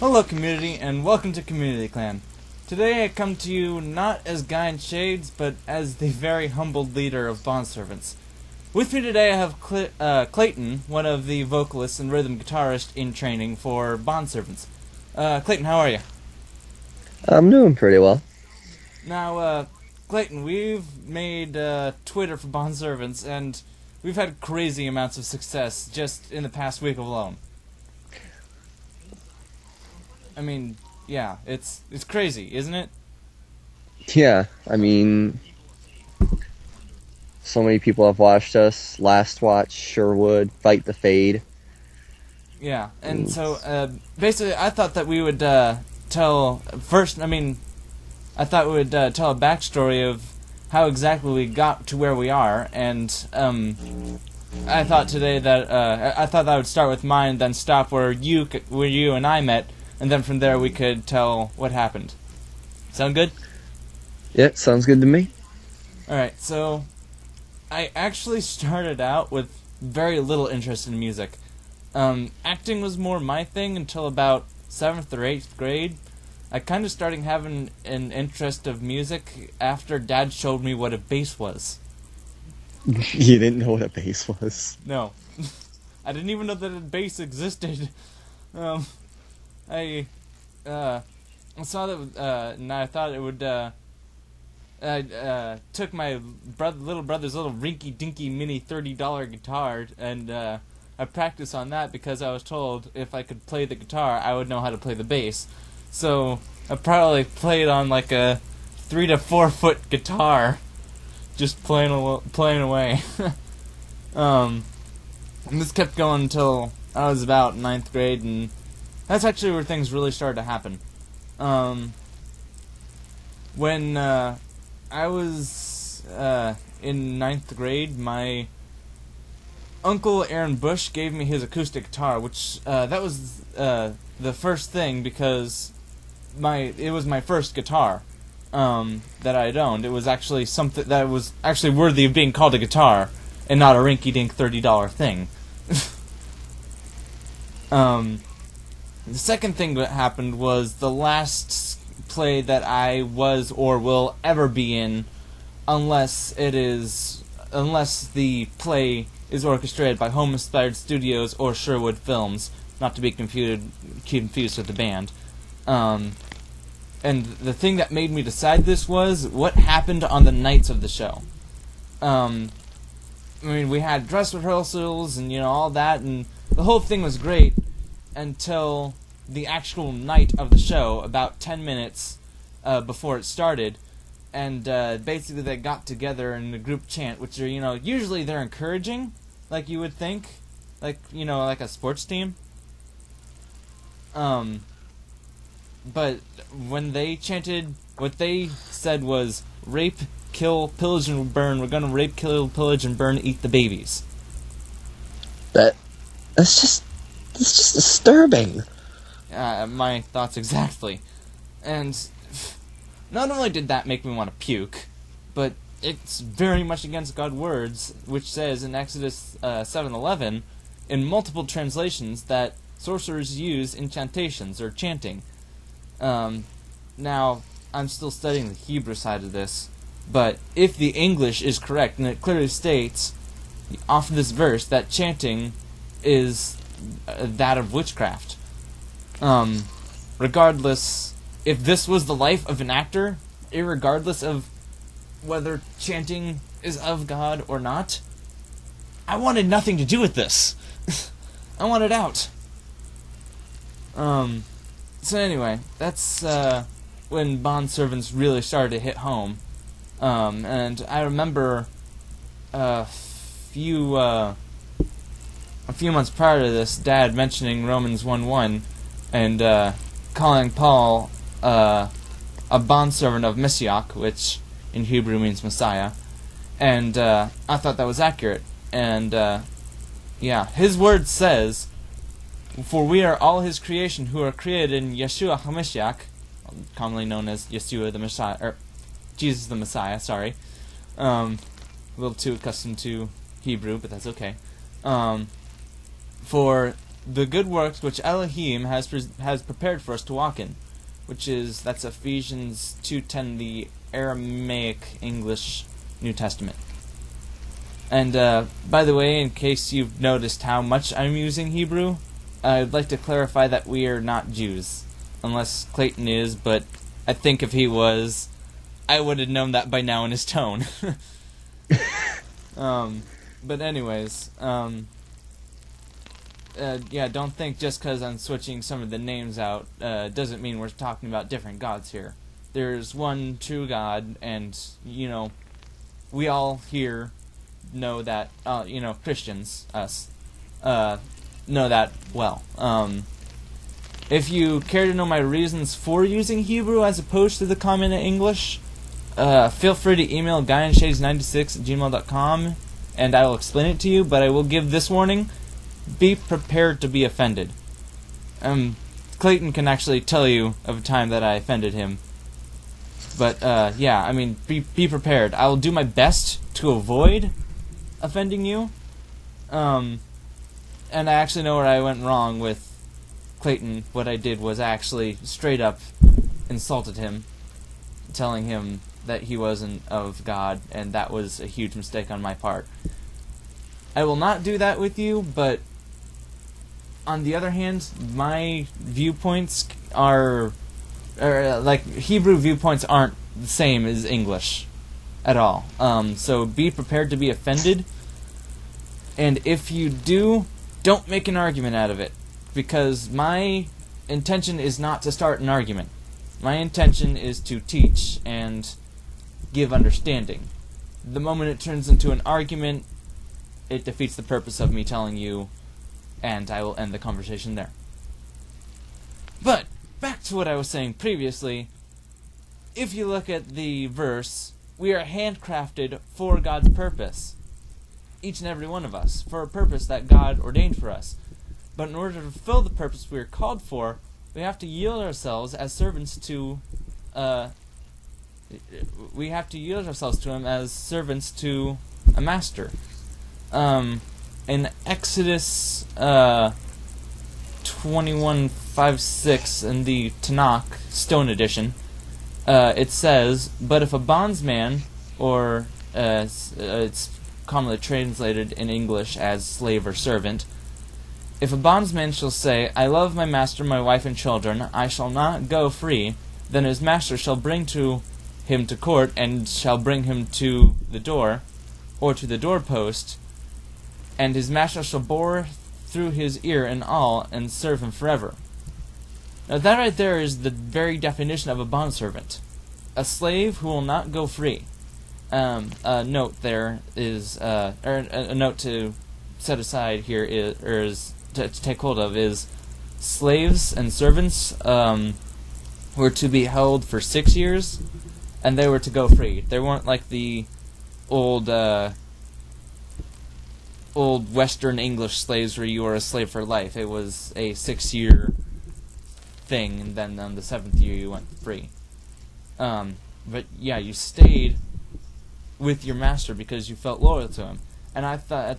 Hello community, and welcome to Community Clan. Today I come to you not as Guy in Shades, but as the very humbled leader of Bondservants. With me today I have Clayton, one of the vocalists and rhythm guitarist in training for Bondservants. Clayton, how are you? I'm doing pretty well. Now, Clayton, we've made Twitter for Bondservants, and we've had crazy amounts of success just in the past week alone. I mean, yeah, it's crazy, isn't it? Yeah, I mean, so many people have watched us. Lastwatch, Sherwood, Fight the Fade. Yeah, and so, basically, I thought that we would tell a backstory of how exactly we got to where we are, and, I thought today that, I would start with mine, then stop where you and I met, and then from there we could tell what happened. Sound good? Yeah, sounds good to me. Alright, so I actually started out with very little interest in music. Acting was more my thing until about 7th or 8th grade. I kind of started having an interest of music after Dad showed me what a bass was. You didn't know what a bass was? No. I didn't even know that a bass existed. I saw that, and I thought it would, I took my little brother's little rinky-dinky mini $30 guitar, and, I practiced on that because I was told if I could play the guitar, I would know how to play the bass. So, I probably played on like a 3 to 4 foot guitar, just playing away. And this kept going until I was about 9th grade, and that's actually where things really started to happen. When I was in 9th grade, my uncle Aaron Bush gave me his acoustic guitar, which that was the first thing because it was my first guitar that I had owned. It was actually something that was actually worthy of being called a guitar and not a rinky-dink $30 thing. The second thing that happened was the last play that I was or will ever be in, unless the play is orchestrated by Home Inspired Studios or Sherwood Films, not to be confused with the band. And the thing that made me decide this was what happened on the nights of the show. I mean, we had dress rehearsals and, all that, and the whole thing was great until the actual night of the show, about 10 minutes before it started, and basically they got together in a group chant, which are, usually they're encouraging, like you would think, like a sports team. But when they chanted, what they said was, rape, kill, pillage, and burn. We're gonna rape, kill, pillage, and burn, eat the babies. That's just disturbing. My thoughts exactly. And not only did that make me want to puke, but it's very much against God's words, which says in Exodus 7:11, in multiple translations, that sorcerers use incantations or chanting. Now, I'm still studying the Hebrew side of this, but if the English is correct, and it clearly states off of this verse that chanting is that of witchcraft. Regardless, if this was the life of an actor, irregardless of whether chanting is of God or not, I wanted nothing to do with this. I wanted out. So anyway, that's when Bondservants really started to hit home. And I remember a few months prior to this, Dad mentioning Romans 1:1 and calling Paul a bondservant of Messiah, which in Hebrew means Messiah. And I thought that was accurate. And yeah, his word says, "For we are all his creation who are created in Yeshua HaMashiach," commonly known as Yeshua the Messiah, or Jesus the Messiah, sorry. A little too accustomed to Hebrew, but that's okay. For the good works which Elohim has prepared for us to walk in, that's Ephesians 2:10, the Aramaic English New Testament. And by the way, in case you've noticed how much I'm using Hebrew, I'd like to clarify that we are not Jews, unless Clayton is, but I think if he was, I would have known that by now in his tone. But anyways, don't think just because I'm switching some of the names out doesn't mean we're talking about different gods here. There's one true God, and, we all here know that, Christians, us, know that well. If you care to know my reasons for using Hebrew as opposed to the common English, feel free to email guyandshades96@gmail.com, and I will explain it to you, but I will give this warning: be prepared to be offended. Clayton can actually tell you of a time that I offended him. But, be prepared. I will do my best to avoid offending you. And I actually know where I went wrong with Clayton. What I did was I actually straight up insulted him, telling him that he wasn't of God, and that was a huge mistake on my part. I will not do that with you, but on the other hand, my viewpoints Hebrew viewpoints aren't the same as English at all. So be prepared to be offended, and if you do, don't make an argument out of it, because my intention is not to start an argument. My intention is to teach and give understanding. The moment it turns into an argument, it defeats the purpose of me telling you, and I will end the conversation there. But back to what I was saying previously. If you look at the verse, we are handcrafted for God's purpose. Each and every one of us, for a purpose that God ordained for us. But in order to fulfill the purpose we are called for, we have to yield ourselves as servants to Him as servants to a master. In Exodus 21:5-6 in the Tanakh Stone Edition, it says, "But if a bondsman," or it's commonly translated in English as slave or servant, "if a bondsman shall say, 'I love my master, my wife, and children, I shall not go free,' then his master shall bring him to court, and shall bring him to the door, or to the doorpost, and his master shall bore through his ear and all, and serve him forever." Now that right there is the very definition of a bondservant. A slave who will not go free. A note there is, a note to set aside here is to take hold of is slaves and servants were to be held for 6 years, and they were to go free. They weren't like the old Western English slaves where you were a slave for life. It was a 6-year thing, and then on the 7th year you went free. But yeah, you stayed with your master because you felt loyal to him. And I thought,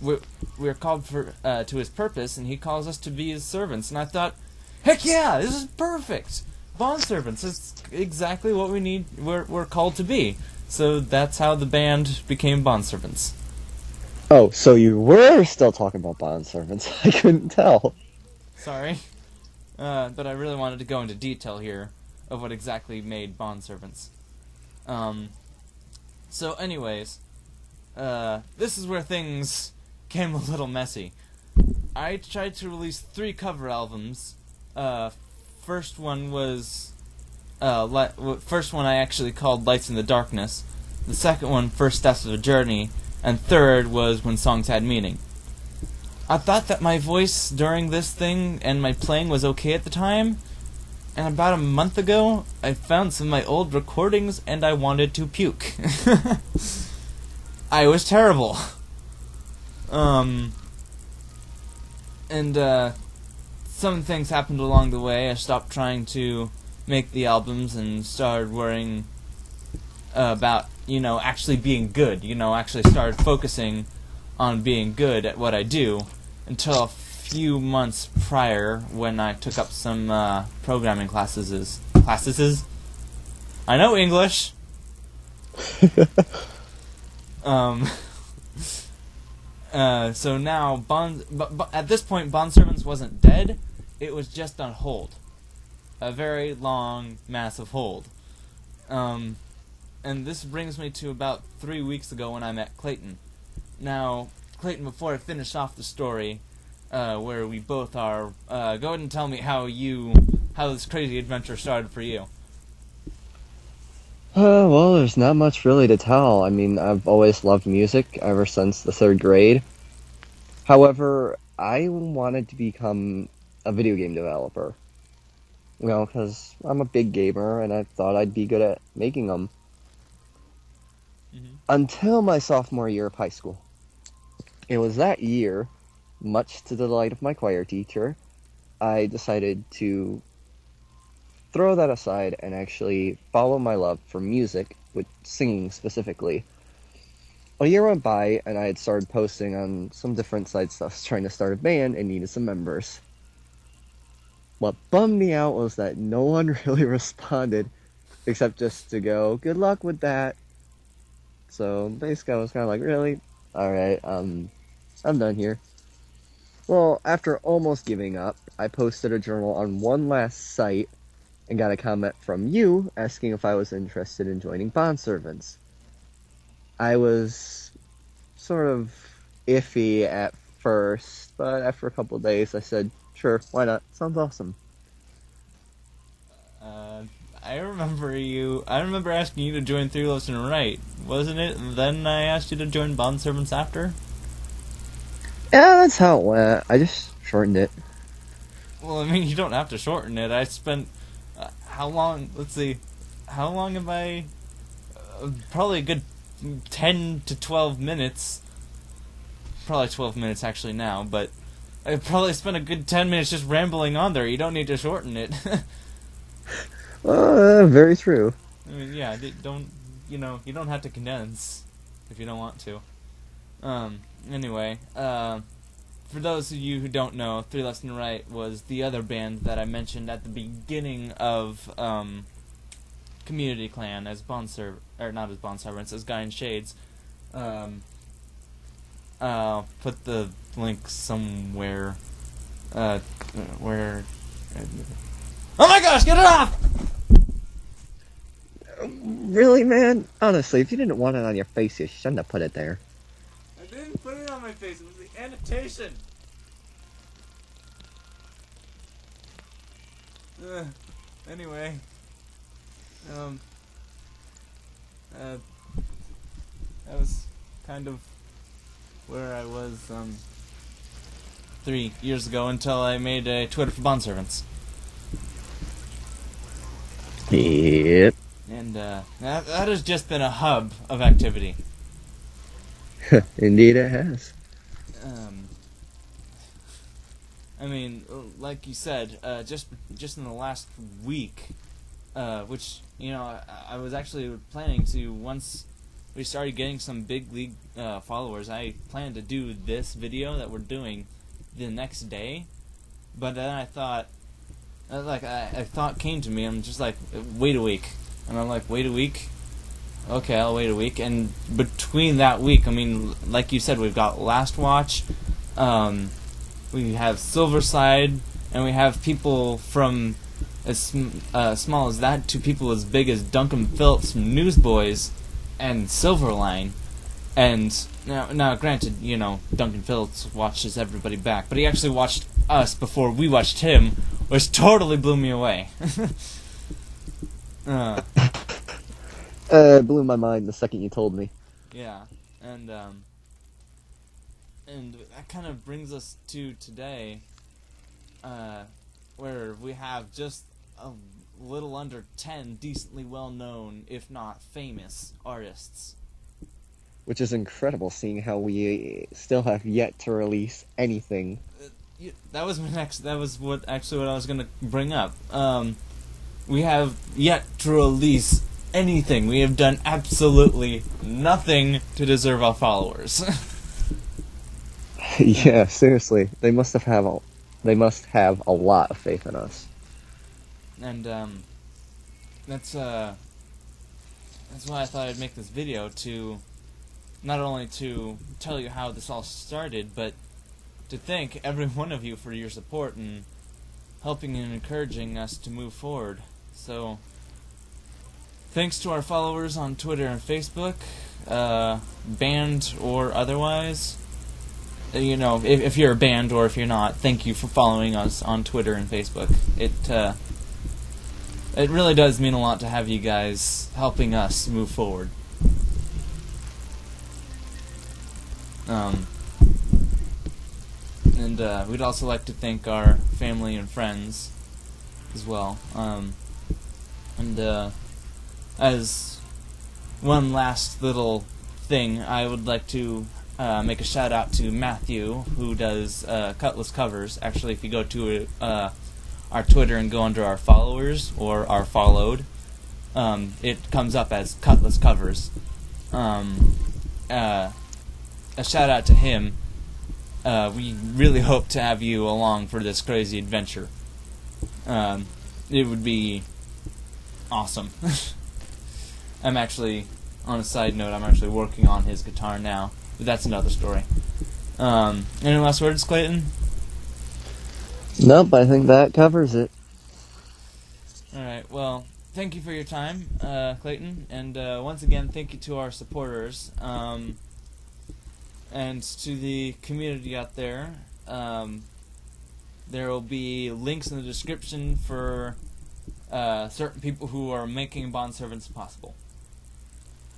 we're called to his purpose, and he calls us to be his servants. And I thought, heck yeah, this is perfect. Bondservants is exactly what we need. We're called to be. So that's how the band became Bondservants. Oh, so you were still talking about bondservants. I couldn't tell. Sorry. But I really wanted to go into detail here of what exactly made bondservants. So anyways, this is where things came a little messy. I tried to release 3 cover albums. First one was first one I actually called Lights in the Darkness. The second one, First Steps of a Journey, and third was When Songs Had Meaning. I thought that my voice during this thing and my playing was okay at the time, and about a month ago, I found some of my old recordings and I wanted to puke. I was terrible. Some things happened along the way. I stopped trying to make the albums and started worrying about, actually being good. Actually started focusing on being good at what I do until a few months prior when I took up some programming classes. I know English. So now but at this point, Bondservants wasn't dead. It was just on hold, a very long, massive hold. And this brings me to about 3 weeks ago when I met Clayton. Now, Clayton, before I finish off the story, where we both are, go ahead and tell me how this crazy adventure started for you. Well, there's not much really to tell. I mean, I've always loved music ever since the 3rd grade. However, I wanted to become a video game developer. You know, because I'm a big gamer and I thought I'd be good at making them. Until my sophomore year of high school. It was that year, much to the delight of my choir teacher, I decided to throw that aside and actually follow my love for music, with singing specifically. A year went by and I had started posting on some different side stuff trying to start a band and needed some members. What bummed me out was that no one really responded except just to go, good luck with that. So basically I was kind of like, really? Alright, I'm done here. Well, after almost giving up, I posted a journal on one last site and got a comment from you asking if I was interested in joining Bondservants. I was sort of iffy at first, but after a couple of days I said, sure, why not? Sounds awesome. I remember asking you to join Three Left and Right, wasn't it? And then I asked you to join Bondservants after? Yeah, that's how it went. I just shortened it. Well, I mean, you don't have to shorten it. I spent... how long... Let's see. How long have I... probably a good 10 to 12 minutes. Probably 12 minutes, actually, now. But I probably spent a good 10 minutes just rambling on there. You don't need to shorten it. Very true. I mean, yeah, you don't have to condense if you don't want to. Anyway, for those of you who don't know, Three Left and Right was the other band that I mentioned at the beginning of Community Clan as not as Bondservants, as Guy in Shades. I'll put the link somewhere. Where? Oh my gosh! Get it off! Really, man? Honestly, if you didn't want it on your face, you shouldn't have put it there. I didn't put it on my face. It was the annotation. Anyway, that was kind of where I was 3 years ago until I made a Twitter for Bondservants. Yep. And that has just been a hub of activity. Indeed it has. I mean, like you said, just in the last week, which, I was actually planning to, once we started getting some big league followers, I planned to do this video that we're doing the next day, but then I thought, a thought came to me. I'm just like, wait a week. And I'm like, wait a week? Okay, I'll wait a week. And between that week, I mean, like you said, we've got Lastwatch, we have Silversyde, and we have people from as small as that to people as big as Duncan Phillips from Newsboys and Silverline. And now, granted, Duncan Phillips watches everybody back, but he actually watched us before we watched him, which totally blew me away. It blew my mind the second you told me. Yeah, and that kind of brings us to today, where we have just a little under 10 decently well-known, if not famous, artists. Which is incredible, seeing how we still have yet to release anything. That was what I was going to bring up. We have yet to release anything. We have done absolutely nothing to deserve our followers. Yeah, seriously, they must have a lot of faith in us. And that's why I thought I'd make this video, to not only to tell you how this all started, but to thank every one of you for your support and helping and encouraging us to move forward. So, thanks to our followers on Twitter and Facebook, banned or otherwise. You know, if you're a band or if you're not, thank you for following us on Twitter and Facebook. It really does mean a lot to have you guys helping us move forward. And we'd also like to thank our family and friends as well. As one last little thing, I would like to make a shout out to Matthew, who does Cutlass covers. Actually, if you go to our Twitter and go under our followers or our followed, it comes up as Cutlass covers. A shout out to him. We really hope to have you along for this crazy adventure. It would be awesome. I'm actually, on a side note, I'm actually working on his guitar now. But that's another story. Any last words, Clayton? Nope, I think that covers it. Alright, well, thank you for your time, Clayton. And once again, thank you to our supporters. And to the community out there. There will be links in the description for certain people who are making Bondservants possible.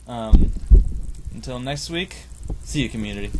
Until next week, see you, community.